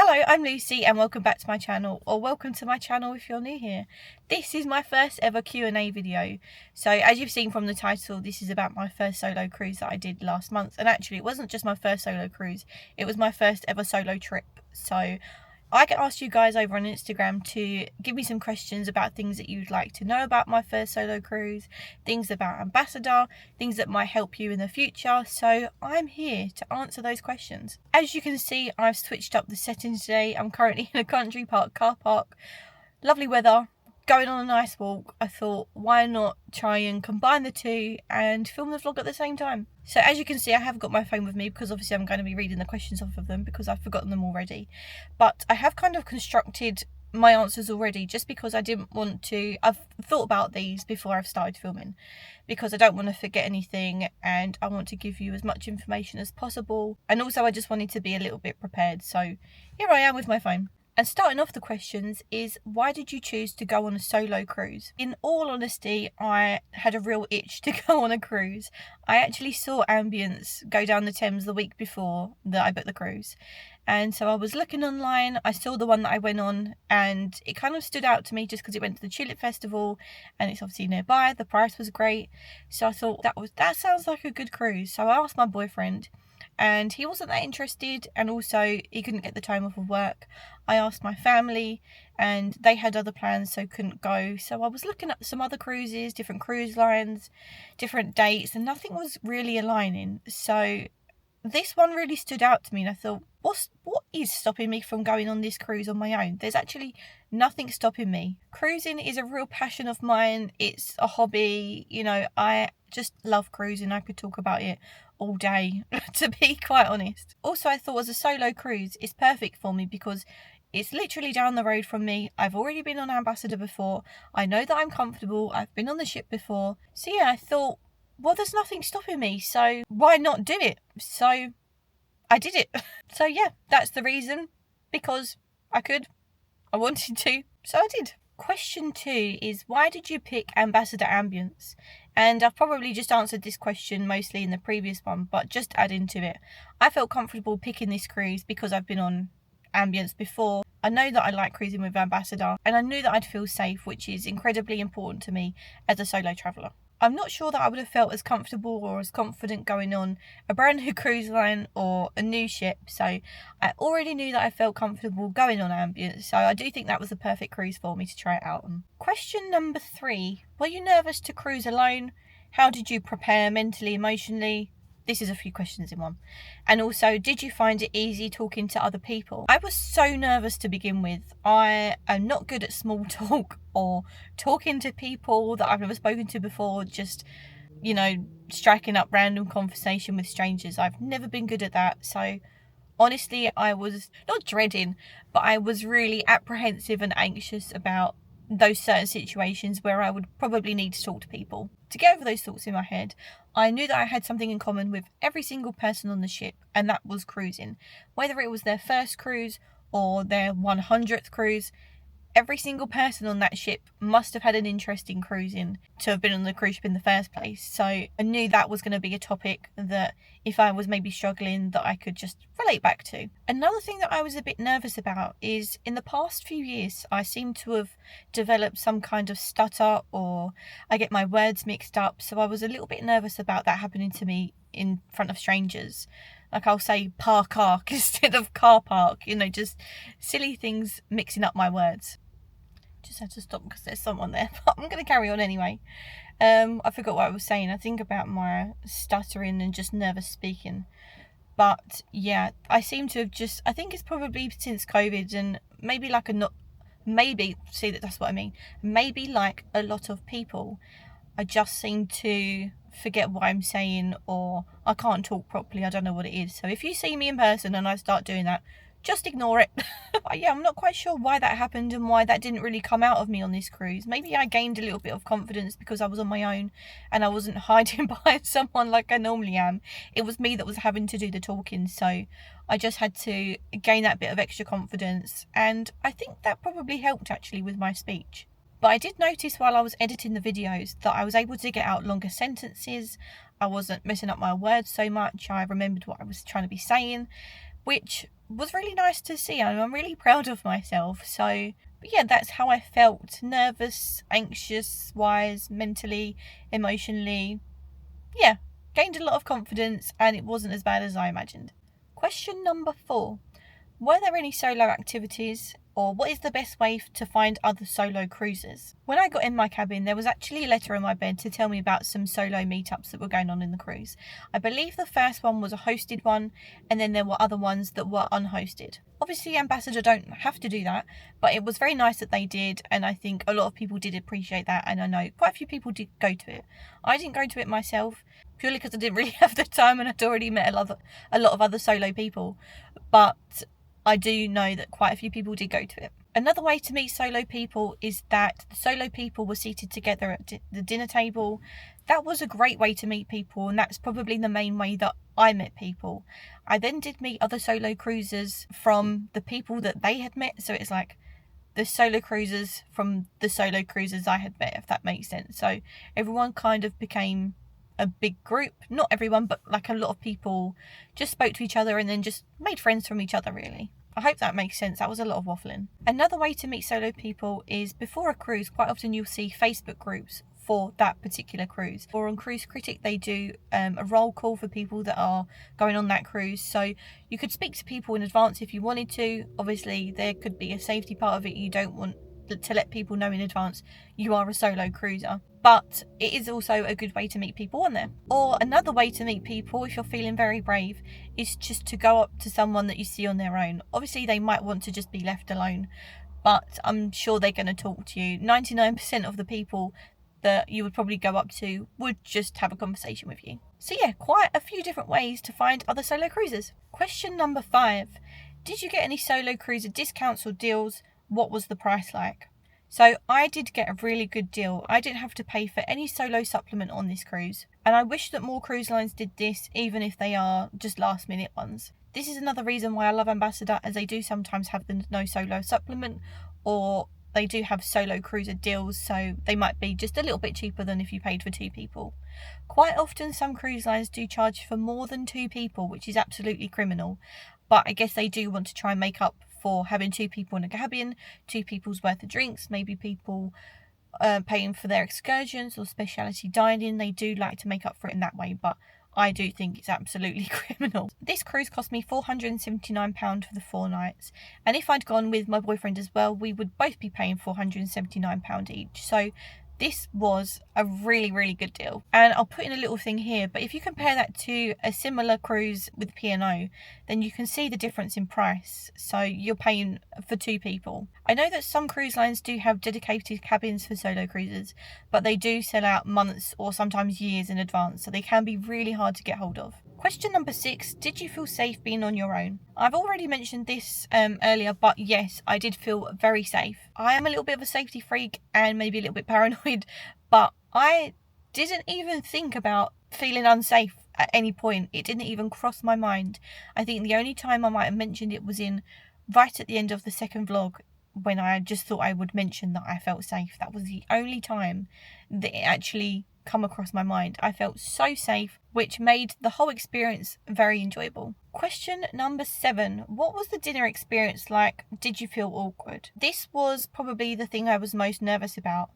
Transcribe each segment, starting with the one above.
Hello, I'm Lucy and welcome back to my channel, or welcome to my channel if you're new here. This is my first ever Q&A video. So as you've seen from the title, this is about my first solo cruise that I did last month. And actually it wasn't just my first solo cruise, it was my first ever solo trip. So I asked you guys over on Instagram to give me some questions about things that you'd like to know about my first solo cruise, things about Ambassador, things that might help you in the future. So I'm here to answer those questions. As you can see, I've switched up the settings today. I'm currently in a country park car park. Lovely weather, going on a nice walk. I thought, why not try and combine the two and film the vlog at the same time? So as you can see, I have got my phone with me because obviously I'm going to be reading the questions off of them because I've forgotten them already. But I have kind of constructed my answers already just because I didn't want to. I've thought about these before I've started filming because I don't want to forget anything and I want to give you as much information as possible. And also I just wanted to be a little bit prepared. So here I am with my phone. And starting off the questions is, why did you choose to go on a solo cruise? In all honesty, I had a real itch to go on a cruise. I actually saw Ambience go down the Thames the week before that I booked the cruise. And so I was looking online, I saw the one that I went on and it kind of stood out to me just because it went to the Tulip Festival and it's obviously nearby, the price was great. So I thought that sounds like a good cruise. So I asked my boyfriend and he wasn't that interested, and also he couldn't get the time off of work. I asked my family and they had other plans so couldn't go. So I was looking at some other cruises, different cruise lines, different dates, and nothing was really aligning. So this one really stood out to me and I thought, what is stopping me from going on this cruise on my own? There's actually nothing stopping me. Cruising is a real passion of mine. It's a hobby. You know, I just love cruising. I could talk about it all day, to be quite honest. Also, I thought as a solo cruise, it's perfect for me because it's literally down the road from me. I've already been on Ambassador before. I know that I'm comfortable. I've been on the ship before. So yeah, I thought, well, there's nothing stopping me, so why not do it? So I did it. So yeah, that's the reason, because I wanted to, so I did. Question 2 is, why did you pick Ambassador Ambience? And I've probably just answered this question mostly in the previous one, but just add into it. I felt comfortable picking this cruise because I've been on Ambience before. I know that I like cruising with Ambassador and I knew that I'd feel safe, which is incredibly important to me as a solo traveller. I'm not sure that I would have felt as comfortable or as confident going on a brand new cruise line or a new ship. So I already knew that I felt comfortable going on Ambience. So I do think that was the perfect cruise for me to try it out on. Question number 3. Were you nervous to cruise alone? How did you prepare mentally, emotionally? This is a few questions in one. And also, did you find it easy talking to other people? I was so nervous to begin with. I am not good at small talk or talking to people that I've never spoken to before, just, you know, striking up random conversation with strangers. I've never been good at that. So honestly, I was not dreading, but I was really apprehensive and anxious about those certain situations where I would probably need to talk to people. To get over those thoughts in my head, I knew that I had something in common with every single person on the ship, and that was cruising. Whether it was their first cruise or their 100th cruise, every single person on that ship must have had an interest in cruising to have been on the cruise ship in the first place. So I knew that was going to be a topic that if I was maybe struggling, that I could just relate back to. Another thing that I was a bit nervous about is in the past few years, I seem to have developed some kind of stutter or I get my words mixed up. So I was a little bit nervous about that happening to me in front of strangers. Like I'll say park ark instead of car park, you know, just silly things mixing up my words. Just had to stop because there's someone there, but I'm going to carry on anyway. I forgot what I was saying. I think about my stuttering and just nervous speaking. But yeah, I seem to have just, I think it's probably since COVID and maybe like that's what I mean. Maybe like a lot of people, I just seem to forget what I'm saying or I can't talk properly. I don't know what it is. So if you see me in person and I start doing that, just ignore it. But yeah, I'm not quite sure why that happened and why that didn't really come out of me on this cruise. Maybe I gained a little bit of confidence because I was on my own and I wasn't hiding behind someone like I normally am. It was me that was having to do the talking, so I just had to gain that bit of extra confidence, and I think that probably helped actually with my speech. But I did notice while I was editing the videos that I was able to get out longer sentences. I wasn't messing up my words so much. I remembered what I was trying to be saying, which was really nice to see, and I'm really proud of myself. So, but yeah, that's how I felt. Nervous, anxious wise, mentally, emotionally. Yeah, gained a lot of confidence, and it wasn't as bad as I imagined. Question number 4. Were there any solo activities, or what is the best way to find other solo cruisers? When I got in my cabin, there was actually a letter on my bed to tell me about some solo meetups that were going on in the cruise. I believe the first one was a hosted one, and then there were other ones that were unhosted. Obviously, Ambassador don't have to do that, but it was very nice that they did, and I think a lot of people did appreciate that, and I know quite a few people did go to it. I didn't go to it myself, purely because I didn't really have the time and I'd already met a lot of other solo people, but I do know that quite a few people did go to it. Another way to meet solo people is that the solo people were seated together at the dinner table. That was a great way to meet people, and that's probably the main way that I met people. I then did meet other solo cruisers from the people that they had met, so it's like the solo cruisers from the solo cruisers I had met, if that makes sense. So everyone kind of became a big group. Not everyone, but like a lot of people just spoke to each other and then just made friends from each other, really. I hope that makes sense. That was a lot of waffling. Another way to meet solo people is before a cruise, quite often you'll see Facebook groups for that particular cruise. Or on Cruise Critic, they do a roll call for people that are going on that cruise. So you could speak to people in advance if you wanted to. Obviously, there could be a safety part of it. You don't want to let people know in advance you are a solo cruiser. But it is also a good way to meet people on there. Or another way to meet people, if you're feeling very brave, is just to go up to someone that you see on their own. Obviously, they might want to just be left alone, but I'm sure they're going to talk to you. 99% of the people that you would probably go up to would just have a conversation with you. So yeah, quite a few different ways to find other solo cruisers. Question number 5. Did you get any solo cruiser discounts or deals? What was the price like? So I did get a really good deal. I didn't have to pay for any solo supplement on this cruise. And I wish that more cruise lines did this, even if they are just last minute ones. This is another reason why I love Ambassador, as they do sometimes have the no solo supplement, or they do have solo cruiser deals, so they might be just a little bit cheaper than if you paid for 2 people. Quite often some cruise lines do charge for more than 2 people, which is absolutely criminal. But I guess they do want to try and make up for having 2 people in a cabin, 2 people's worth of drinks, maybe people paying for their excursions or specialty dining. They do like to make up for it in that way, but I do think it's absolutely criminal. This cruise cost me £479 for the 4 nights, and if I'd gone with my boyfriend as well, we would both be paying £479 each. So this was a really, really good deal. And I'll put in a little thing here, but if you compare that to a similar cruise with P&O, then you can see the difference in price. So you're paying for 2 people. I know that some cruise lines do have dedicated cabins for solo cruisers, but they do sell out months or sometimes years in advance, so they can be really hard to get hold of. Question number 6, did you feel safe being on your own? I've already mentioned this earlier, but yes, I did feel very safe. I am a little bit of a safety freak and maybe a little bit paranoid, but I didn't even think about feeling unsafe at any point. It didn't even cross my mind. I think the only time I might have mentioned it was in right at the end of the second vlog, when I just thought I would mention that I felt safe. That was the only time that it actually come across my mind. I felt so safe, which made the whole experience very enjoyable. Question number 7. What was the dinner experience like? Did you feel awkward? This was probably the thing I was most nervous about.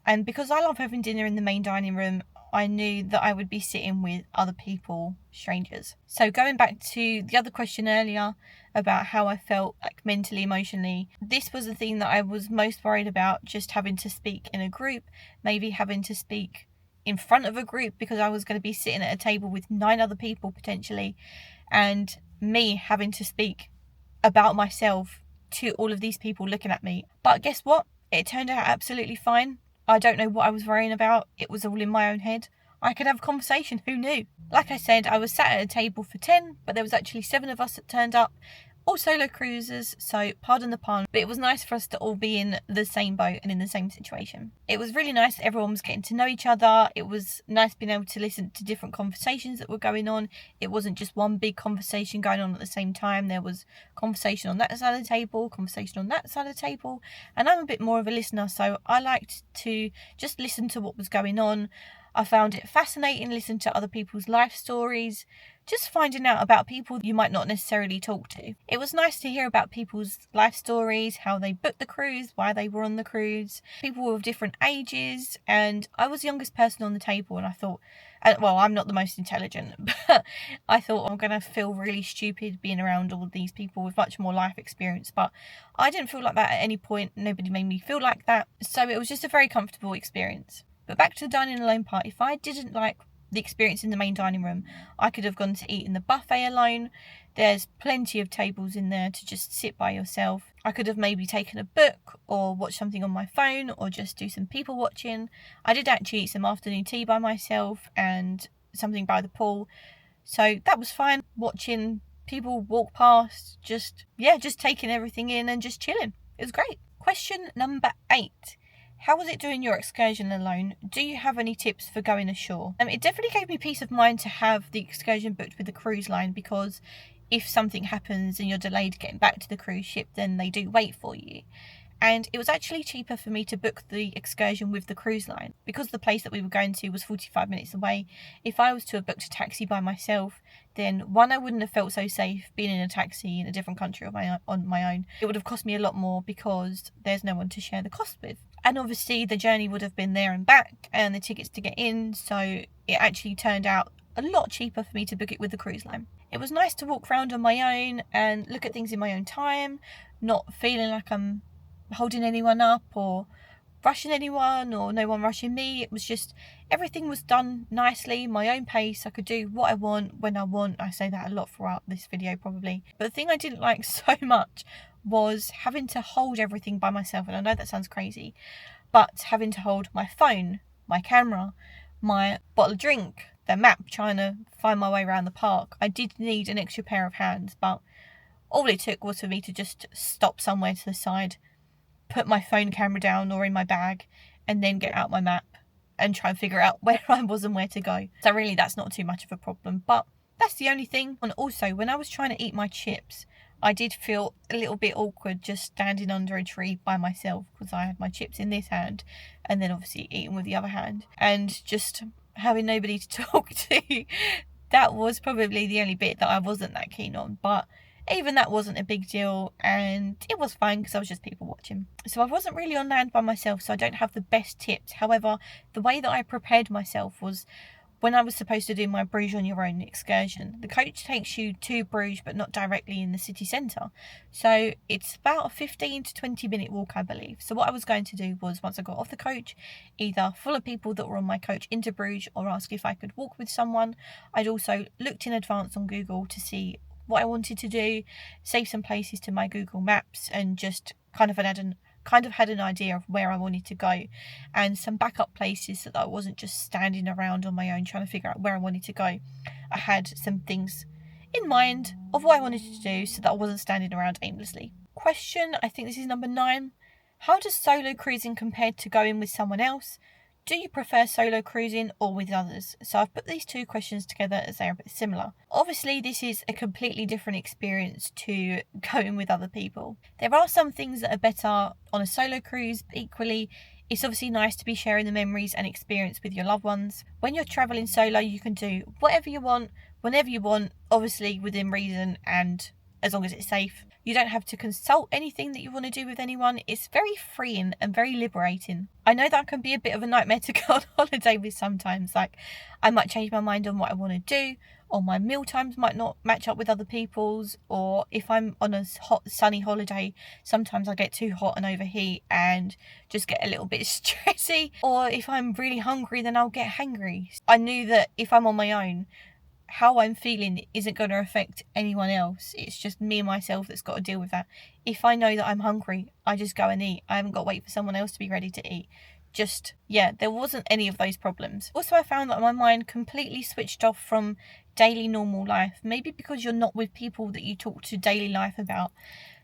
And because I love having dinner in the main dining room, I knew that I would be sitting with other people, strangers. So going back to the other question earlier about how I felt like mentally, emotionally, this was the thing that I was most worried about, just having to speak in a group, maybe having to speak in front of a group, because I was going to be sitting at a table with 9 other people potentially, and me having to speak about myself to all of these people looking at me. But guess what? It turned out absolutely fine. I don't know what I was worrying about. It was all in my own head. I could have a conversation. Who knew? Like I said, I was sat at a table for 10, but there was actually 7 of us that turned up. All solo cruisers, so pardon the pun, but it was nice for us to all be in the same boat and in the same situation. It was really nice. Everyone was getting to know each other. It was nice being able to listen to different conversations that were going on. It wasn't just one big conversation going on at the same time. There was conversation on that side of the table, conversation on that side of the table, and I'm a bit more of a listener, so I liked to just listen to what was going on. I found it fascinating listening to other people's life stories, just finding out about people you might not necessarily talk to. It was nice to hear about people's life stories, how they booked the cruise, why they were on the cruise. People were of different ages, and I was the youngest person on the table, and I thought, well, I'm not the most intelligent, but I thought I'm going to feel really stupid being around all these people with much more life experience. But I didn't feel like that at any point. Nobody made me feel like that. So it was just a very comfortable experience. But back to the dining alone part, if I didn't like the experience in the main dining room, I could have gone to eat in the buffet alone. There's plenty of tables in there to just sit by yourself. I could have maybe taken a book or watched something on my phone or just do some people watching. I did actually eat some afternoon tea by myself and something by the pool. So that was fine, watching people walk past, just taking everything in and just chilling. It was great. Question number 8. How was it doing your excursion alone? Do you have any tips for going ashore? It definitely gave me peace of mind to have the excursion booked with the cruise line, because if something happens and you're delayed getting back to the cruise ship, then they do wait for you. And it was actually cheaper for me to book the excursion with the cruise line, because the place that we were going to was 45 minutes away. If I was to have booked a taxi by myself, then one, I wouldn't have felt so safe being in a taxi in a different country on my own. It would have cost me a lot more because there's no one to share the cost with. And obviously the journey would have been there and back and the tickets to get in, so it actually turned out a lot cheaper for me to book it with the cruise line. It was nice to walk around on my own and look at things in my own time, not feeling like I'm holding anyone up or rushing anyone or no one rushing me. It was just, everything was done nicely, my own pace. I could do what I want when I want. I say that a lot throughout this video probably. But the thing I didn't like so much was having to hold everything by myself. And I know that sounds crazy, but having to hold my phone, my camera, my bottle of drink, the map, trying to find my way around the park. I did need an extra pair of hands, but all it took was for me to just stop somewhere to the side, put my phone camera down or in my bag, and then get out my map and try and figure out where I was and where to go. So really that's not too much of a problem, but that's the only thing. And also when I was trying to eat my chips, I did feel a little bit awkward just standing under a tree by myself, because I had my chips in this hand and then obviously eating with the other hand and just having nobody to talk to. That was probably the only bit that I wasn't that keen on, but even that wasn't a big deal and it was fine because I was just people watching. So I wasn't really on land by myself, so I don't have the best tips. However, the way that I prepared myself was when I was supposed to do my Bruges on your own excursion. The coach takes you to Bruges but not directly in the city centre. So it's about a 15 to 20 minute walk, I believe. So what I was going to do was, once I got off the coach, either follow people that were on my coach into Bruges or ask if I could walk with someone. I'd also looked in advance on Google to see what I wanted to do, save some places to my Google Maps, and just kind of had an idea of where I wanted to go, and some backup places so that I wasn't just standing around on my own trying to figure out where I wanted to go. I had some things in mind of what I wanted to do so that I wasn't standing around aimlessly. Question, I think this is number 9. How does solo cruising compare to going with someone else? Do you prefer solo cruising or with others? So I've put these two questions together as they're a bit similar. Obviously, this is a completely different experience to going with other people. There are some things that are better on a solo cruise, but equally, it's obviously nice to be sharing the memories and experience with your loved ones. When you're travelling solo, you can do whatever you want, whenever you want, obviously within reason and as long as it's safe. You don't have to consult anything that you want to do with anyone. It's very freeing and very liberating. I know that can be a bit of a nightmare to go on holiday with sometimes. Like, I might change my mind on what I want to do, or my meal times might not match up with other people's, or if I'm on a hot sunny holiday, sometimes I get too hot and overheat and just get a little bit stressy, or if I'm really hungry then I'll get hangry. I knew that if I'm on my own, how I'm feeling isn't going to affect anyone else. It's just me and myself that's got to deal with that. If I know that I'm hungry, I just go and eat. I haven't got to wait for someone else to be ready to eat. There wasn't any of those problems. Also, I found that my mind completely switched off from daily normal life. Maybe because you're not with people that you talk to daily life about.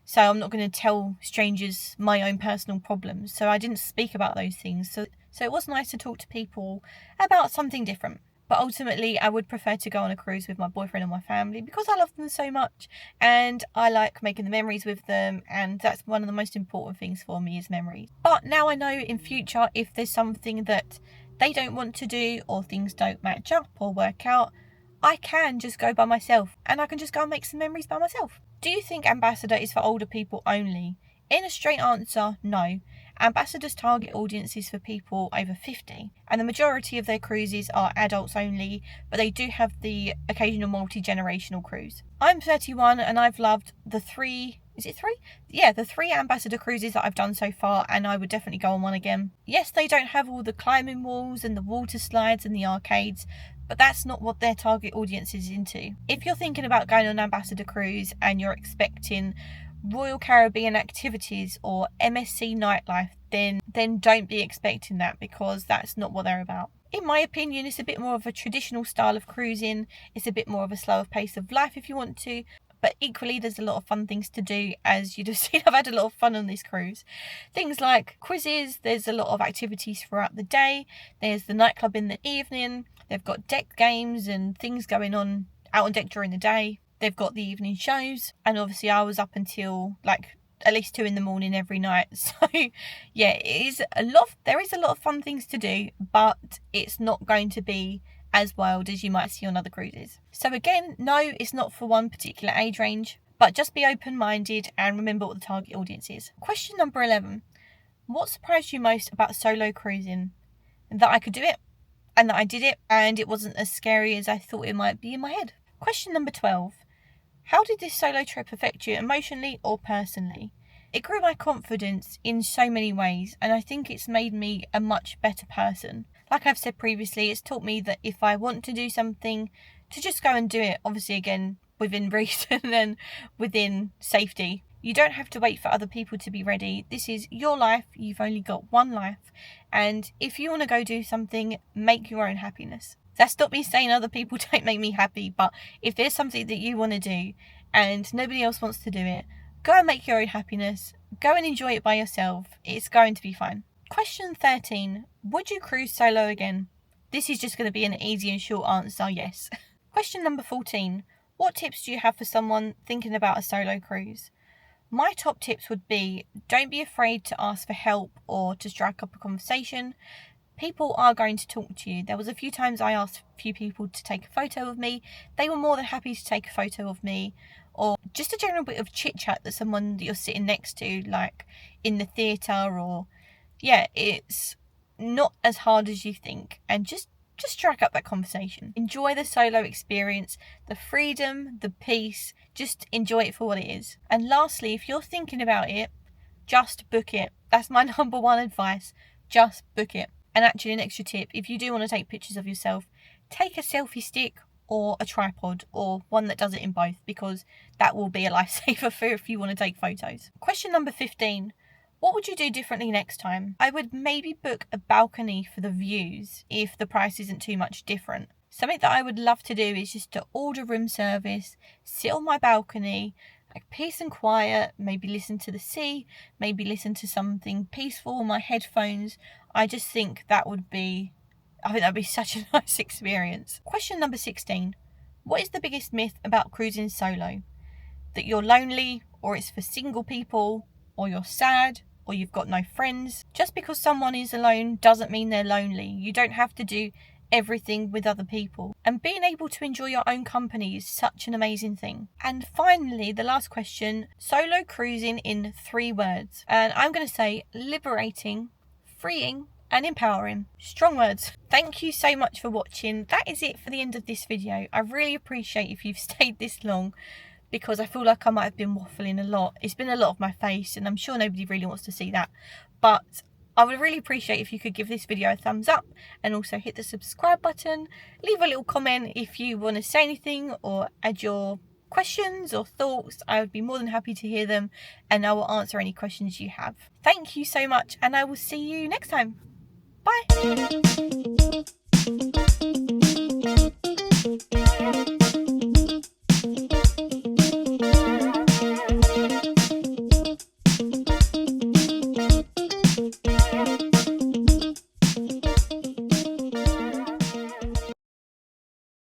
So I'm not going to tell strangers my own personal problems. So I didn't speak about those things. So it was nice to talk to people about something different. But ultimately, I would prefer to go on a cruise with my boyfriend and my family because I love them so much and I like making the memories with them, and that's one of the most important things for me is memories. But now I know in future, if there's something that they don't want to do, or things don't match up or work out, I can just go by myself and I can just go and make some memories by myself. Do you think Ambassador is for older people only? In a straight answer, no. Ambassador's target audience is for people over 50, and the majority of their cruises are adults only, but they do have the occasional multi-generational cruise. I'm 31 and I've loved the three... Is it three? Yeah, the 3 Ambassador cruises that I've done so far, and I would definitely go on one again. Yes, they don't have all the climbing walls and the water slides and the arcades, but that's not what their target audience is into. If you're thinking about going on an Ambassador cruise and you're expecting Royal Caribbean activities or MSC nightlife, then don't be expecting that, because that's not what they're about. In my opinion, it's a bit more of a traditional style of cruising. It's a bit more of a slower pace of life if you want to, but equally there's a lot of fun things to do. As you'd have seen, I've had a lot of fun on this cruise. Things like quizzes, there's a lot of activities throughout the day, there's the nightclub in the evening, they've got deck games and things going on out on deck during the day, they've got the evening shows, and obviously I was up until like at least 2 a.m. every night. So yeah, there is a lot of fun things to do, but it's not going to be as wild as you might see on other cruises. So again, no, it's not for one particular age range, but just be open-minded and remember what the target audience is. Question number 11. What surprised you most about solo cruising? That I could do it, and that I did it, and it wasn't as scary as I thought it might be in my head. Question number 12. How did this solo trip affect you emotionally or personally? It grew my confidence in so many ways, and I think it's made me a much better person. Like I've said previously, it's taught me that if I want to do something, to just go and do it. Obviously, again, within reason and within safety. You don't have to wait for other people to be ready. This is your life. You've only got one life. And if you want to go do something, make your own happiness. That's not me saying other people don't make me happy, but if there's something that you want to do and nobody else wants to do it, go and make your own happiness. Go and enjoy it by yourself. It's going to be fun. Question 13. Would you cruise solo again? This is just going to be an easy and short answer, yes. Question number 14. What tips do you have for someone thinking about a solo cruise? My top tips would be, don't be afraid to ask for help or to strike up a conversation. People are going to talk to you. There was a few times I asked a few people to take a photo of me. They were more than happy to take a photo of me, or just a general bit of chit chat that someone that you're sitting next to, like in the theatre, or yeah, it's not as hard as you think, and just strike up that conversation. Enjoy the solo experience, the freedom, the peace, just enjoy it for what it is. And lastly, if you're thinking about it, just book it. That's my number one advice. Just book it. And actually, an extra tip, if you do want to take pictures of yourself, take a selfie stick or a tripod, or one that does it in both, because that will be a lifesaver for if you want to take photos. Question number 15. What would you do differently next time? I would maybe book a balcony for the views if the price isn't too much different. Something that I would love to do is just to order room service, sit on my balcony, like peace and quiet, maybe listen to the sea, maybe listen to something peaceful on my headphones. I think that'd be such a nice experience. Question number 16. What is the biggest myth about cruising solo? That you're lonely, or it's for single people, or you're sad, or you've got no friends. Just because someone is alone doesn't mean they're lonely. You don't have to do everything with other people. And being able to enjoy your own company is such an amazing thing. And finally, the last question, solo cruising in 3 words. And I'm going to say liberating, freeing, and empowering. Strong words. Thank you so much for watching. That is it for the end of this video. I really appreciate if you've stayed this long, because I feel like I might have been waffling a lot. It's been a lot of my face, and I'm sure nobody really wants to see that. But I would really appreciate if you could give this video a thumbs up, and also hit the subscribe button. Leave a little comment if you want to say anything or add your questions or thoughts. I would be more than happy to hear them, and I will answer any questions you have. Thank you so much, and I will see you next time. Bye.